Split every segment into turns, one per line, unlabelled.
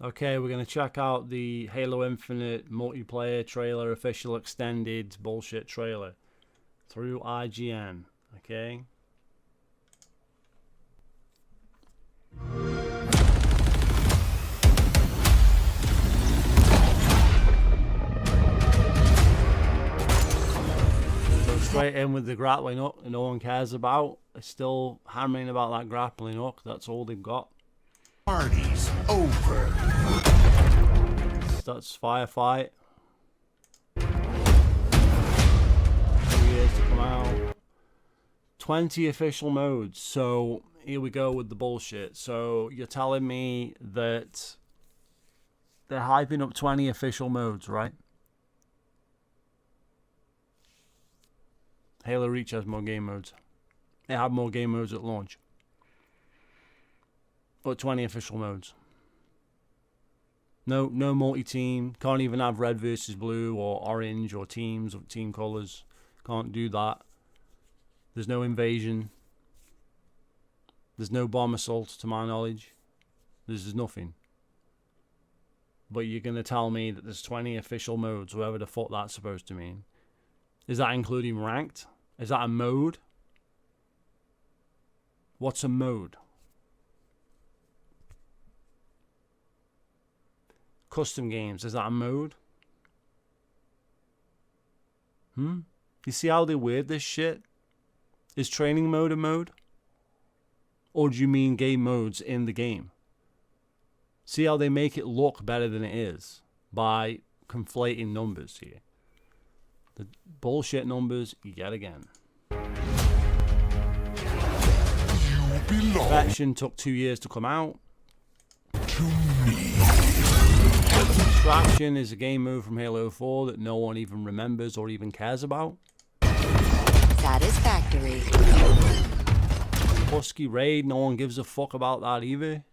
Okay, we're going to check out the Halo Infinite multiplayer trailer, official extended bullshit trailer through IGN. Okay. Go straight in with the grappling hook that no one cares about. They're still hammering about that grappling hook. That's all they've got.
Party's over.
That's Firefight. 2 years to come out. 20 official modes. So here we go with the bullshit. So you're telling me that they're hyping up 20 official modes, right? Halo Reach has more game modes. They have more game modes at launch. But 20 official modes. No multi-team. Can't even have red versus blue or orange or teams or team colors. Can't do that. There's no invasion. There's no bomb assault to my knowledge. There's nothing. But you're going to tell me that there's 20 official modes, whatever the fuck that's supposed to mean. Is that including ranked? Is that a mode? What's a mode? Custom games, is that a mode? You see how they weird this shit? Is training mode a mode? Or do you mean game modes in the game? See how they make it look better than it is by conflating numbers here. The bullshit numbers yet again. Perfection took 2 years to come out.
To me.
Distraction is a game mode from Halo 4 that no one even remembers or even cares about.
Satisfactory.
Husky Raid, no one gives a fuck about that either.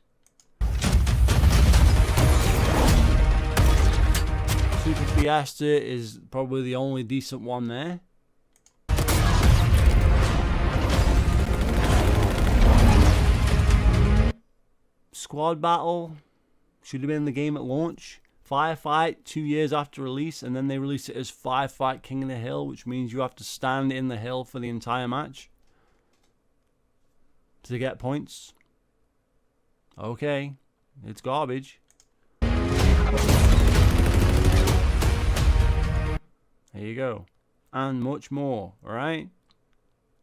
Super Fiesta is probably the only decent one there. Squad Battle should have been in the game at launch. Firefight 2 years after release, and then they release it as Firefight King of the Hill, which means you have to stand in the hill for the entire match to get points. Okay, it's garbage. There you go. And much more, alright?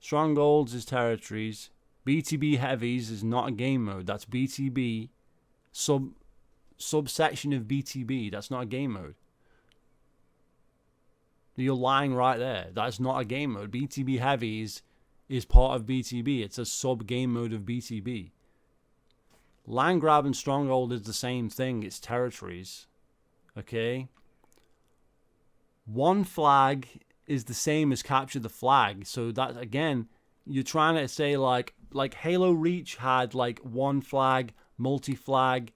Strongholds is territories. BTB Heavies is not a game mode. That's BTB subsection of BTB. That's not a game mode. You're lying right there. That's not a game mode. BTB Heavies is part of BTB. It's a sub game mode of BTB. Land Grab and Stronghold is the same thing. It's territories. Okay? One flag is the same as capture the flag. So that, again, you're trying to say like Halo Reach had like one flag, multi-flag,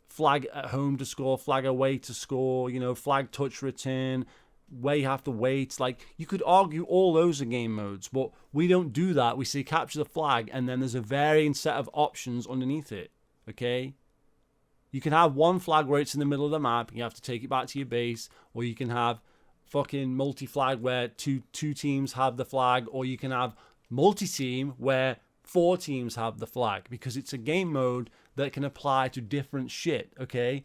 flag at home to score, flag away to score, you know, flag touch return, where you have to wait. Like, you could argue all those are game modes, but we don't do that. We say capture the flag, and then there's a varying set of options underneath it, okay? You can have one flag where it's in the middle of the map, and you have to take it back to your base, or you can have fucking multi-flag where two teams have the flag, or you can have multi-team where 4 teams have the flag, because it's a game mode that can apply to different shit, okay?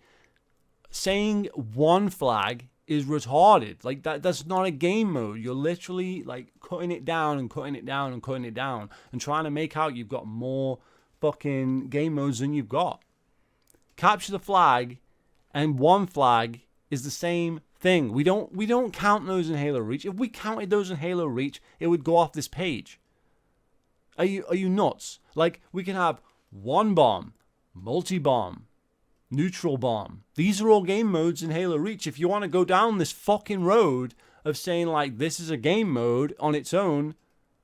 Saying one flag is retarded. Like, that's not a game mode. You're literally like cutting it down and cutting it down and cutting it down and trying to make out you've got more fucking game modes than you've got. Capture the flag and one flag is the same thing. We don't count those in Halo Reach. If we counted those in Halo Reach, it would go off this page. Are you nuts? Like, we can have one bomb, multi-bomb, neutral bomb. These are all game modes in Halo Reach. If you want to go down this fucking road of saying like this is a game mode on its own,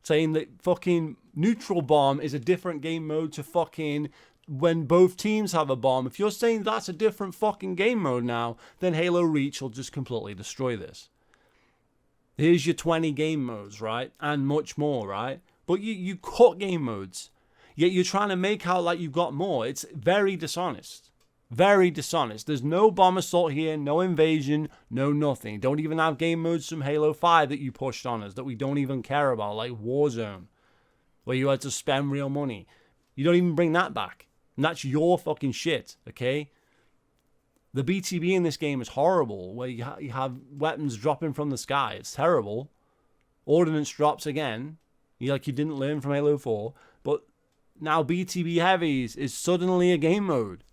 saying that fucking neutral bomb is a different game mode to fucking when both teams have a bomb. If you're saying that's a different fucking game mode now, then Halo Reach will just completely destroy this. Here's your 20 game modes, right? And much more, right? But you cut game modes. Yet you're trying to make out like you've got more. It's very dishonest. Very dishonest. There's no bomb assault here, no invasion, no nothing. Don't even have game modes from Halo 5 that you pushed on us that we don't even care about, like Warzone, where you had to spend real money. You don't even bring that back. And that's your fucking shit, okay? The BTB in this game is horrible, where you have weapons dropping from the sky. It's terrible. Ordnance drops again. You didn't learn from Halo 4. But now BTB Heavies is suddenly a game mode.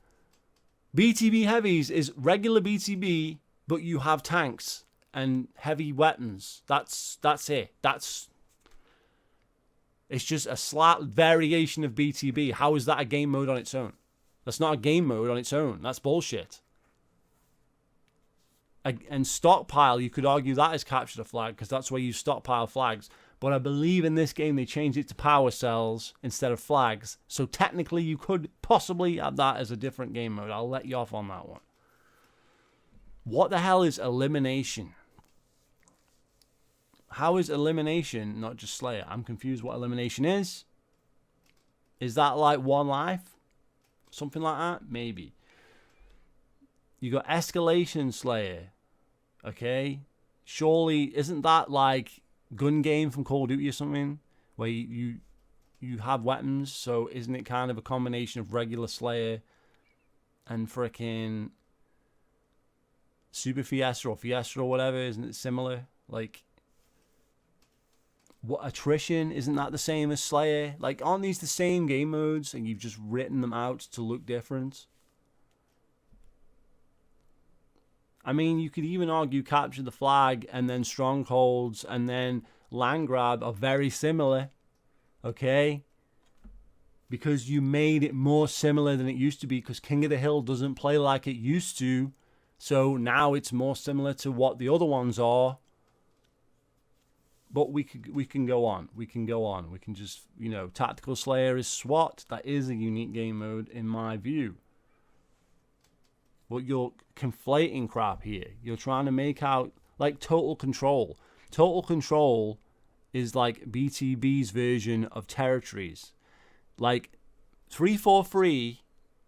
BTB Heavies is regular BTB, but you have tanks and heavy weapons. That's it. It's just a slight variation of BTB. How is that a game mode on its own? That's not a game mode on its own. That's bullshit. And stockpile, you could argue that is capture the flag because that's where you stockpile flags. But I believe in this game they changed it to power cells instead of flags. So technically you could possibly have that as a different game mode. I'll let you off on that one. What the hell is elimination? How is elimination not just Slayer? I'm confused what elimination is. Is that like one life? Something like that? Maybe. You got escalation Slayer. Okay? Surely, isn't that like gun game from Call of Duty or something? Where you have weapons, so isn't it kind of a combination of regular Slayer and frickin' Super Fiesta or whatever? Isn't it similar? Like, what attrition? Isn't that the same as Slayer? Like, aren't these the same game modes and you've just written them out to look different? I mean, you could even argue capture the flag and then strongholds and then land grab are very similar. Okay? Because you made it more similar than it used to be because King of the Hill doesn't play like it used to. So now it's more similar to what the other ones are. But we can go on. We can go on. We can just, Tactical Slayer is SWAT. That is a unique game mode in my view. But you're conflating crap here. You're trying to make out like Total Control. Total Control is like BTB's version of territories. Like 343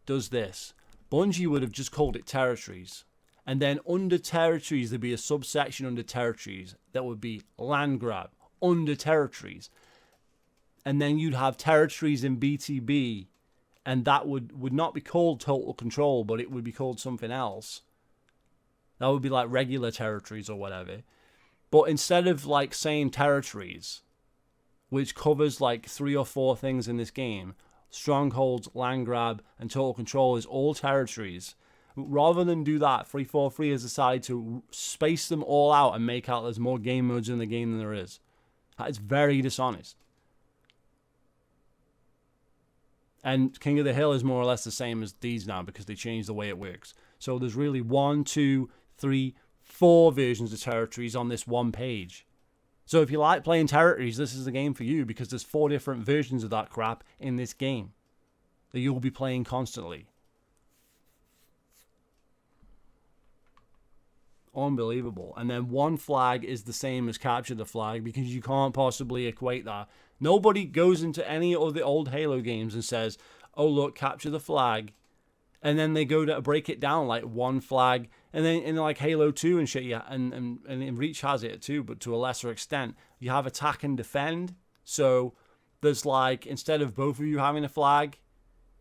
does this. Bungie would have just called it territories. And then under territories, there'd be a subsection under territories that would be land grab under territories. And then you'd have territories in BTB. And that would not be called Total Control, but it would be called something else. That would be like regular territories or whatever. But instead of like saying territories, which covers like 3 or 4 things in this game, strongholds, land grab, and Total Control is all territories. Rather than do that, 343 has decided to space them all out and make out there's more game modes in the game than there is. That is very dishonest. And King of the Hill is more or less the same as these now because they changed the way it works. So there's really 1, 2, 3, 4 versions of territories on this one page. So if you like playing territories, this is the game for you because there's 4 different versions of that crap in this game that you'll be playing constantly. Unbelievable. And then one flag is the same as capture the flag because you can't possibly equate that. Nobody goes into any of the old Halo games and says, oh look, capture the flag. And then they go to break it down like one flag. And then in like Halo 2 and shit, yeah, and Reach has it too, but to a lesser extent. You have attack and defend. So there's like, instead of both of you having a flag,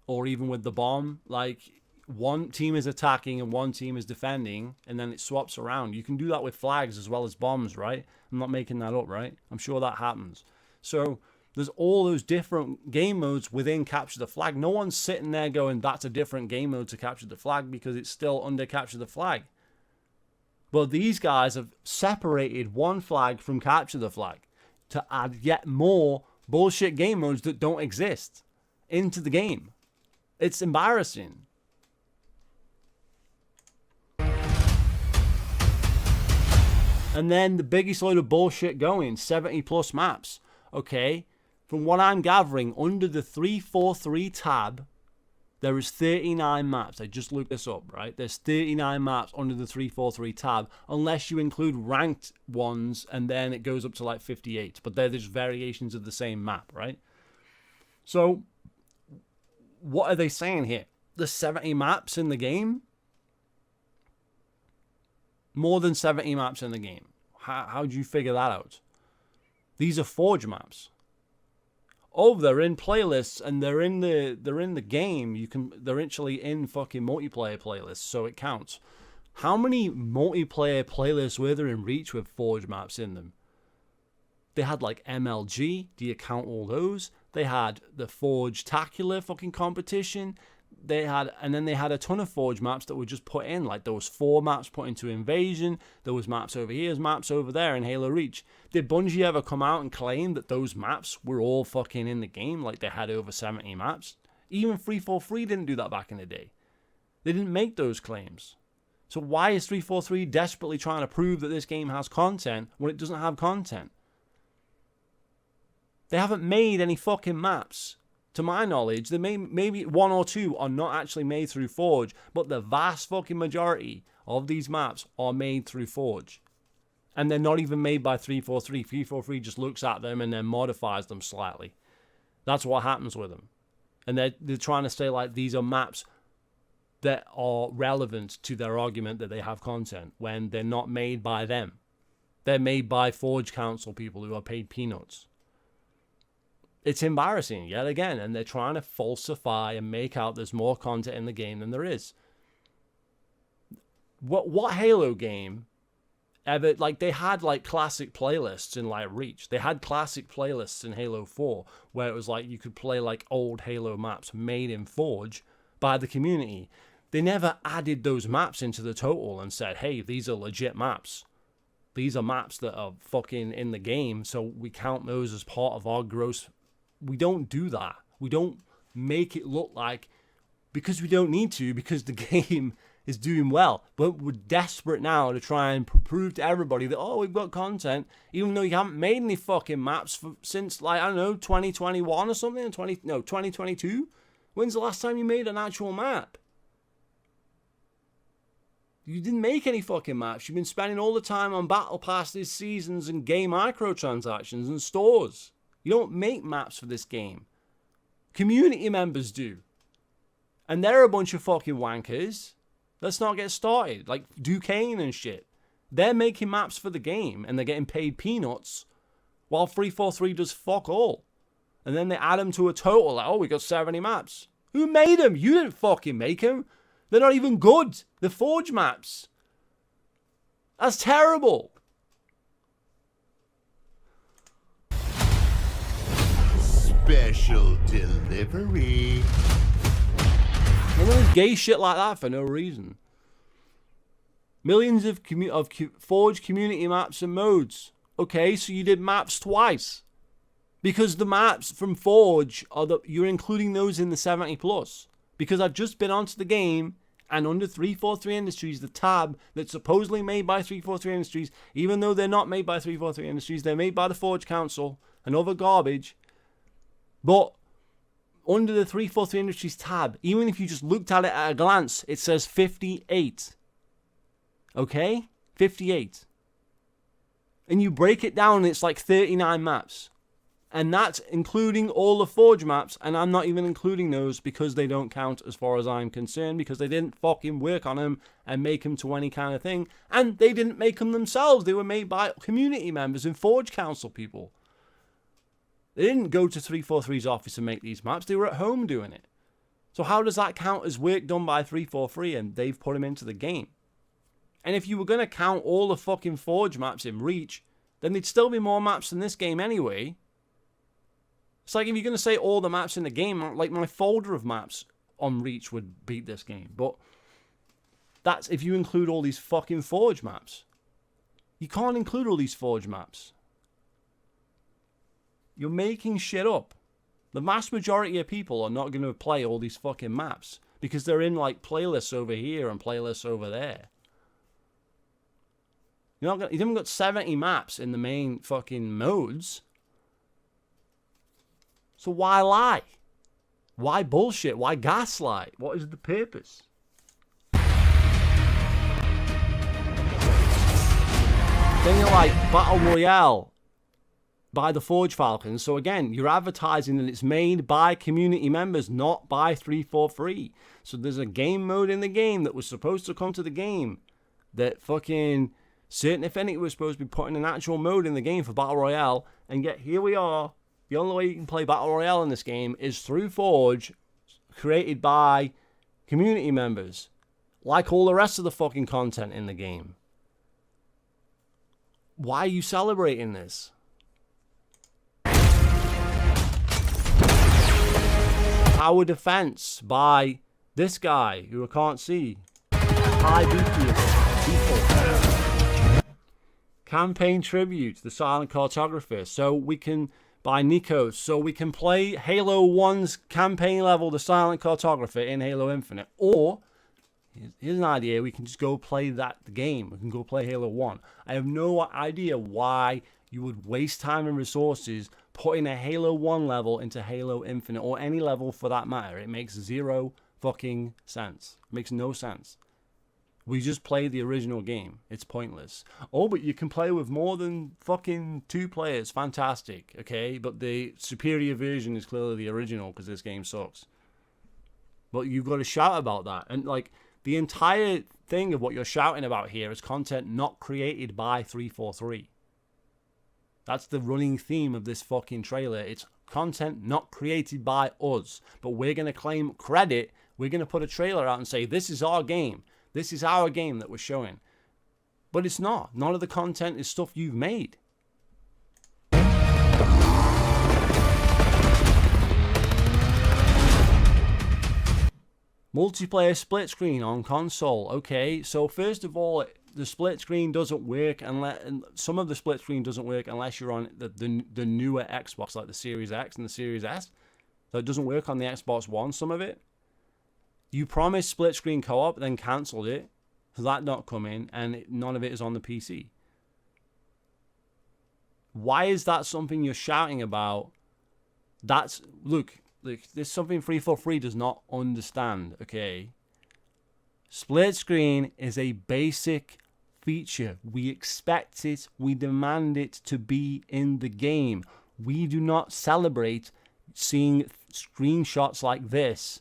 or even with the bomb, like one team is attacking and one team is defending, and then it swaps around. You can do that with flags as well as bombs, right? I'm not making that up, right? I'm sure that happens. So there's all those different game modes within Capture the Flag. No one's sitting there going, that's a different game mode to Capture the Flag because it's still under Capture the Flag. But these guys have separated one flag from Capture the Flag to add yet more bullshit game modes that don't exist into the game. It's embarrassing. And then the biggest load of bullshit going, 70 plus maps. Okay, from what I'm gathering, under the 343 tab, there is 39 maps. I just looked this up, right? There's 39 maps under the 343 tab, unless you include ranked ones, and then it goes up to like 58. But they're just variations of the same map, right? So, what are they saying here? There's 70 maps in the game. More than 70 maps in the game. How do you figure that out? These are Forge maps. Oh, they're in playlists and they're in the game. They're actually in fucking multiplayer playlists, so it counts. How many multiplayer playlists were there in Reach with Forge maps in them? They had like MLG. Do you count all those? They had the Forge-tacular fucking competition. And then they had a ton of Forge maps that were just put in. Like there was 4 maps put into Invasion. There was maps over here, maps over there in Halo Reach. Did Bungie ever come out and claim that those maps were all fucking in the game? Like they had over 70 maps? Even 343 didn't do that back in the day. They didn't make those claims. So why is 343 desperately trying to prove that this game has content when it doesn't have content? They haven't made any fucking maps. To my knowledge, they maybe 1 or 2 are not actually made through Forge, but the vast fucking majority of these maps are made through Forge. And they're not even made by 343. 343 just looks at them and then modifies them slightly. That's what happens with them. And they're trying to say like these are maps that are relevant to their argument that they have content when they're not made by them. They're made by Forge Council people who are paid peanuts. It's embarrassing yet again, and they're trying to falsify and make out there's more content in the game than there is. What Halo game ever, like they had like classic playlists in like Reach. They had classic playlists in Halo 4 where it was like you could play like old Halo maps made in Forge by the community. They never added those maps into the total and said, hey, these are legit maps. These are maps that are fucking in the game, so we count those as part of our gross. We don't do that. We don't make it look like, because we don't need to, because the game is doing well. But we're desperate now to try and prove to everybody that, oh, we've got content, even though you haven't made any fucking maps since, like, I don't know, 2021 or something, 2022? When's the last time you made an actual map? You didn't make any fucking maps. You've been spending all the time on battle passes, seasons, and game microtransactions and stores. You don't make maps for this game. Community members do. And they're a bunch of fucking wankers. Let's not get started. Like Duquesne and shit. They're making maps for the game and they're getting paid peanuts while 343 does fuck all. And then they add them to a total. Like, oh, we got 70 maps. Who made them? You didn't fucking make them. They're not even good. They're Forge maps. That's terrible.
Special delivery.
None of this gay shit like that for no reason. Millions of Forge community maps and modes. Okay, so you did maps twice. Because the maps from Forge, you're including those in the 70 plus. Because I've just been onto the game, and under 343 Industries, the tab that's supposedly made by 343 Industries, even though they're not made by 343 Industries, they're made by the Forge Council and other garbage. But under the 343 Industries tab, even if you just looked at it at a glance, it says 58. Okay? 58. And you break it down and it's like 39 maps. And that's including all the Forge maps, and I'm not even including those because they don't count as far as I'm concerned, because they didn't fucking work on them and make them to any kind of thing. And they didn't make them themselves. They were made by community members and Forge Council people. They didn't go to 343's office and make these maps. They were at home doing it. So how does that count as work done by 343 and they've put them into the game? And if you were going to count all the fucking Forge maps in Reach, then there'd still be more maps in this game anyway. It's like if you're going to say all the maps in the game, like my folder of maps on Reach would beat this game. But that's if you include all these fucking Forge maps. You can't include all these Forge maps. You're making shit up. The vast majority of people are not going to play all these fucking maps because they're in like playlists over here and playlists over there. You haven't got 70 maps in the main fucking modes. So why lie? Why bullshit? Why gaslight? What is the purpose? Then you're like, Battle Royale. by the Forge Falcons. So again, you're advertising that it's made by community members, not by 343. So there's a game mode in the game that was supposed to come to the game that fucking Certain Affinity was supposed to be putting an actual mode in the game for Battle Royale, and yet here we are. The only way you can play Battle Royale in this game is through Forge, created by community members, like all the rest of the fucking content in the game. Why are you celebrating this? Tower defense by this guy who I can't see. High BP. Campaign tribute, the silent cartographer. So we can by Nikos. So we can play Halo 1's campaign level, the silent cartographer, in Halo Infinite. Or here's an idea: we can just go play the game. We can go play Halo 1. I have no idea why you would waste time and resources putting a Halo 1 level into Halo Infinite, or any level for that matter. It makes zero fucking sense. It makes no sense. We just play the original game. It's pointless. Oh, but you can play with more than fucking 2 players. Fantastic, okay? But the superior version is clearly the original because this game sucks. But you've got to shout about that. And, like, the entire thing of what you're shouting about here is content not created by 343. That's the running theme of this fucking trailer. It's content not created by us, but we're going to claim credit. We're going to put a trailer out and say, this is our game. This is our game that we're showing. But it's not. None of the content is stuff you've made. Multiplayer split screen on console. Okay, so first of all, the split screen doesn't work unless some of the split screen doesn't work unless you're on the newer Xbox, like the Series X and the Series S. So it doesn't work on the Xbox One, some of it. You promised split screen co-op, then cancelled it. So that not coming, and none of it is on the PC. Why is that something you're shouting about? Look, there's something 343 does not understand, okay? Split screen is a basic feature. We expect it, we demand it to be in the game. We do not celebrate seeing screenshots like this.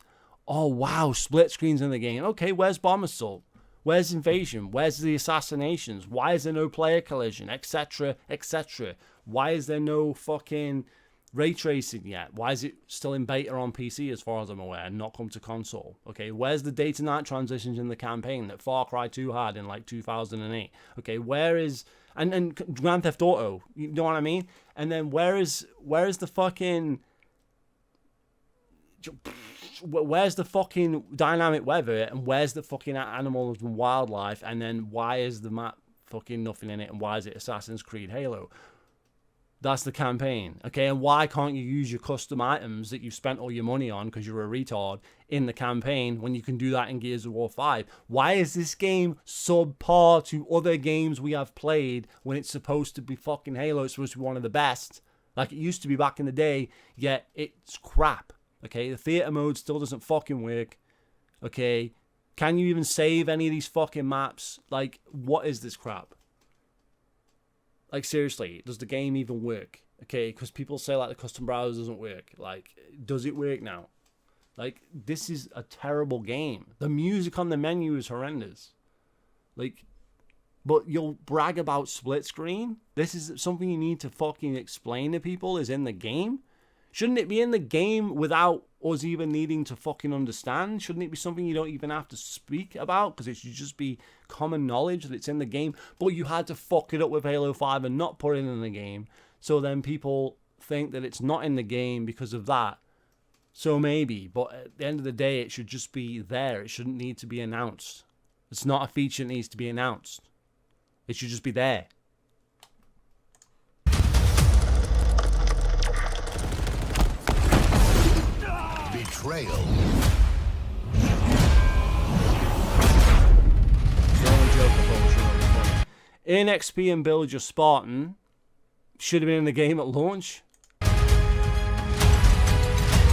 Oh wow, split screens in the game. Okay, where's Bomb Assault? Where's Invasion? Where's the assassinations? Why is there no player collision? Etc, etc. Why is there no fucking ray tracing yet? Why is it still in beta on PC as far as I'm aware and not come to console? Okay, where's the day to night transitions in the campaign that Far Cry 2 had in like 2008? Okay, where is and Grand Theft Auto, you know what I mean? And then where is the fucking dynamic weather, and where's the fucking animals and wildlife, and then why is the map fucking nothing in it, and why is it Assassin's Creed Halo? That's the campaign, okay? And why can't you use your custom items that you've spent all your money on because you're a retard in the campaign when you can do that in Gears of War 5? Why is this game subpar to other games we have played when it's supposed to be fucking Halo? It's supposed to be one of the best, like it used to be back in the day, yet it's crap, okay? The theater mode still doesn't fucking work, okay? Can you even save any of these fucking maps? Like, what is this crap? Like, seriously, does the game even work? Okay, because people say, like, the custom browser doesn't work. Like, does it work now? Like, this is a terrible game. The music on the menu is horrendous. Like, but you'll brag about split screen? This is something you need to fucking explain to people is in the game? Shouldn't it be in the game without us even needing to fucking understand? Shouldn't it be something you don't even have to speak about? Because it should just be common knowledge that it's in the game. But you had to fuck it up with Halo 5 and not put it in the game. So then people think that it's not in the game because of that. So maybe. But at the end of the day, it should just be there. It shouldn't need to be announced. It's not a feature that needs to be announced. It should just be there.
Betrayal.
In XP and build your Spartan. Should have been in the game at launch. And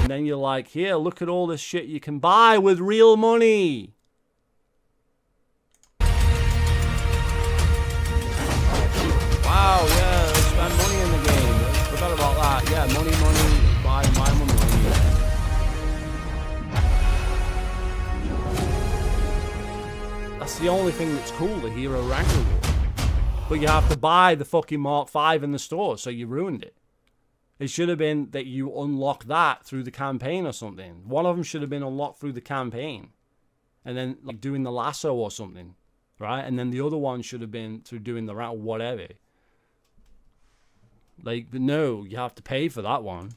then you're like, here, look at all this shit you can buy with real money. Wow, yeah, let's spend money in the game. That's the only thing that's cool, the hero rank reward. But you have to buy the fucking Mark 5 in the store, so you ruined it. It should have been that you unlock that through the campaign or something. One of them should have been unlocked through the campaign. And then like doing the lasso or something. Right? And then the other one should have been through doing the route or whatever. Like, but no, you have to pay for that one.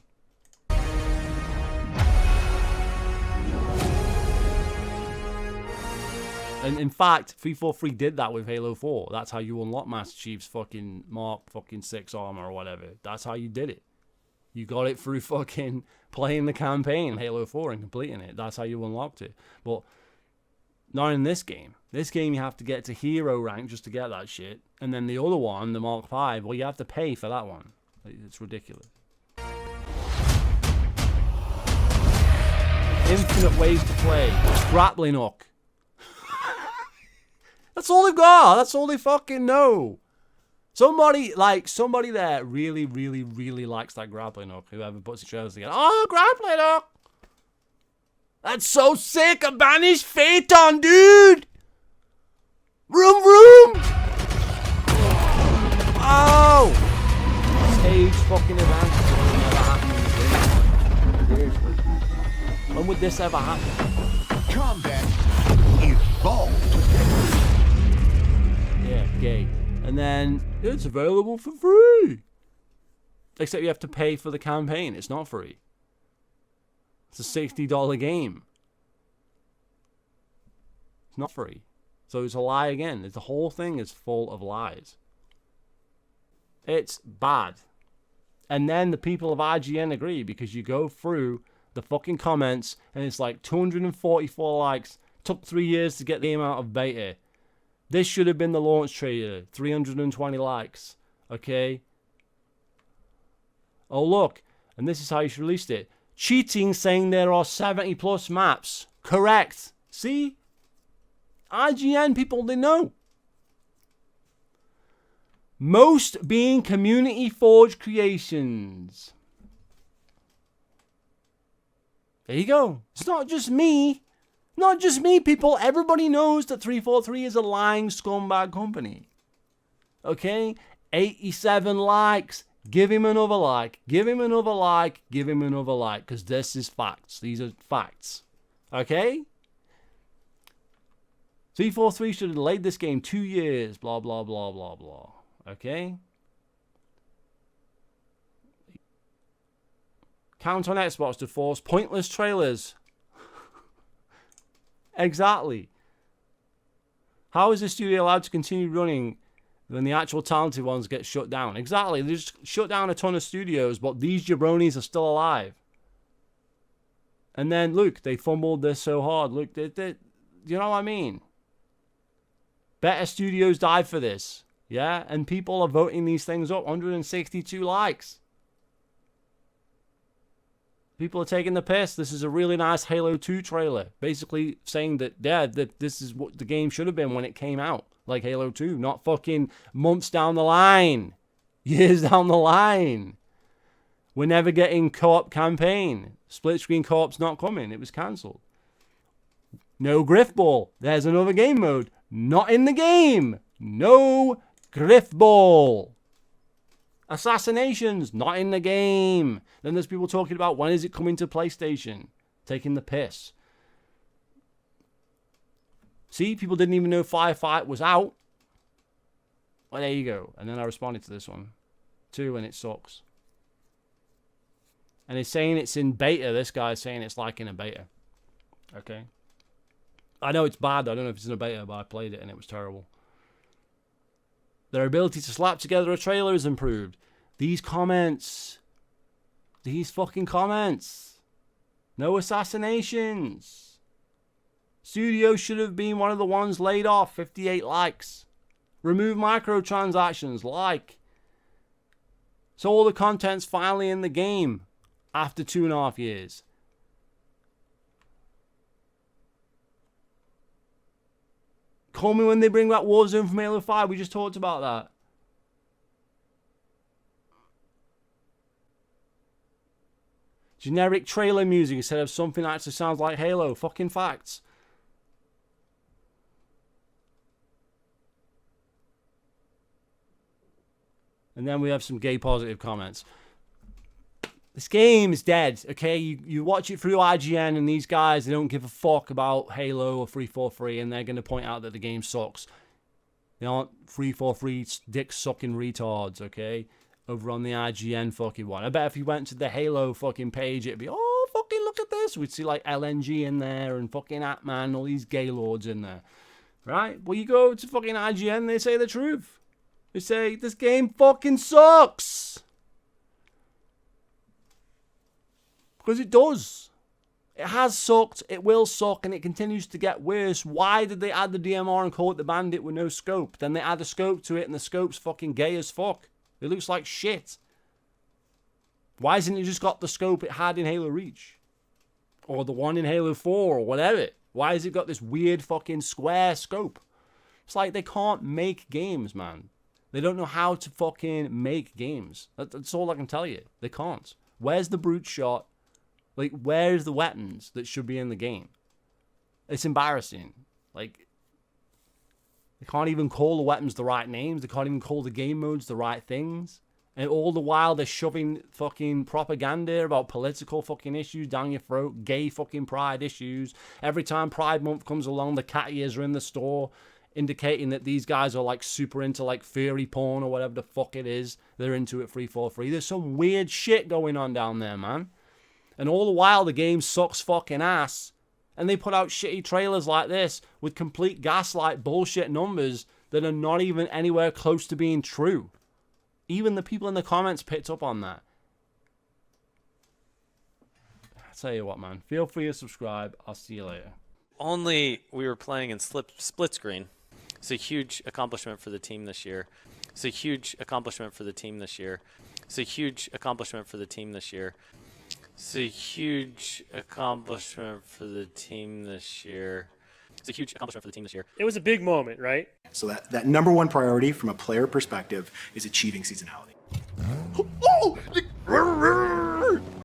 And in fact, 343 did that with Halo 4. That's how you unlock Master Chief's fucking Mark fucking 6 armor or whatever. That's how you did it. You got it through fucking playing the campaign, Halo 4, and completing it. That's how you unlocked it. But not in this game. This game you have to get to hero rank just to get that shit. And then the other one, the Mark 5, well, you have to pay for that one. It's ridiculous. Infinite ways to play. Grappling hook. That's all they've got. That's all they fucking know. Somebody there really, really, really likes that grappling hook. Whoever puts the trailers together. Oh, grappling hook. That's so sick. A banished phaeton, dude. Vroom, vroom. Oh. Stage fucking event. Never happened in this game. Seriously. When would this ever happen?
Combat evolved.
Yeah, gay. And then it's available for free. Except you have to pay for the campaign. It's not free. It's a $60 game. It's not free. So it's a lie again. The whole thing is full of lies. It's bad. And then the people of IGN agree because you go through the fucking comments and it's like 244 likes. Took 3 years to get the game out of beta. This should have been the launch trailer. 320 likes. Okay? Oh, look. And this is how you should release it. Cheating saying there are 70 plus maps. Correct. See? IGN people, they know. Most being community forged creations. There you go. It's not just me. Not just me, people. Everybody knows that 343 is a lying scumbag company. Okay? 87 likes. Give him another like. Give him another like. Give him another like. Because this is facts. These are facts. Okay? 343 should have delayed this game 2 years. Blah, blah, blah, blah, blah. Okay? Count on Xbox to force pointless trailers. Exactly. How is the studio allowed to continue running when the actual talented ones get shut down? Exactly. They just shut down a ton of studios, but these jabronis are still alive. And then, look, they fumbled this so hard. Look, you know what I mean? Better studios died for this. Yeah? And people are voting these things up. 162 likes. People are taking the piss. This is a really nice Halo 2 trailer. Basically saying that, yeah, that this is what the game should have been when it came out. Like Halo 2. Not fucking months down the line. Years down the line. We're never getting co-op campaign. Split screen co-op's not coming. It was cancelled. No Griff Ball. There's another game mode. Not in the game. No Griff Ball. Assassinations, not in the game. Then there's people talking about when is it coming to PlayStation? Taking the piss. See, people didn't even know Firefight was out. Well, there you go. And then I responded to this one. 2, and it sucks. And it's saying it's in beta. This guy's saying it's like in a beta. Okay. I know it's bad. I don't know if it's in a beta, but I played it and it was terrible. Their ability to slap together a trailer is improved. These comments. These fucking comments. No assassinations. Studio should have been one of the ones laid off. 58 likes. Remove microtransactions. Like. So all the content's finally in the game. After 2.5 years. Call me when they bring back Warzone from Halo 5. We just talked about that. Generic trailer music instead of something that actually sounds like Halo. Fucking facts. And then we have some gay positive comments. This game is dead, okay? You watch it through IGN, and these guys, they don't give a fuck about Halo or 343, and they're going to point out that the game sucks. They aren't 343 dick-sucking retards, okay? Over on the IGN fucking one. I bet if you went to the Halo fucking page, it'd be, oh, fucking look at this. We'd see, like, LNG in there, and fucking Atman, all these gay lords in there. Right? Well, you go to fucking IGN, they say the truth. They say, this game fucking sucks. Because it does. It has sucked, it will suck, and it continues to get worse. Why did they add the DMR and call it the Bandit with no scope? Then they add a scope to it, and the scope's fucking gay as fuck. It looks like shit. Why hasn't it just got the scope it had in Halo Reach? Or the one in Halo 4, or whatever. Why has it got this weird fucking square scope? It's like they can't make games, man. They don't know how to fucking make games. That's all I can tell you. They can't. Where's the brute shot? Like, where's the weapons that should be in the game? It's embarrassing. Like, they can't even call the weapons the right names. They can't even call the game modes the right things. And all the while, they're shoving fucking propaganda about political fucking issues down your throat. Gay fucking pride issues. Every time Pride Month comes along, the cat ears are in the store, indicating that these guys are, like, super into, like, furry porn or whatever the fuck it is. They're into it 343. There's some weird shit going on down there, man. And all the while, the game sucks fucking ass. And they put out shitty trailers like this with complete gaslight bullshit numbers that are not even anywhere close to being true. Even the people in the comments picked up on that. I'll tell you what, man. Feel free to subscribe. I'll see you later.
Only we were playing in split screen. It's a huge accomplishment for the team this year. It's a huge accomplishment for the team this year. It's a huge accomplishment for the team this year. It's a huge accomplishment for the team this year. It's a huge accomplishment for the team this year.
It was a big moment, right?
So that number one priority from a player perspective is achieving seasonality.
Oh,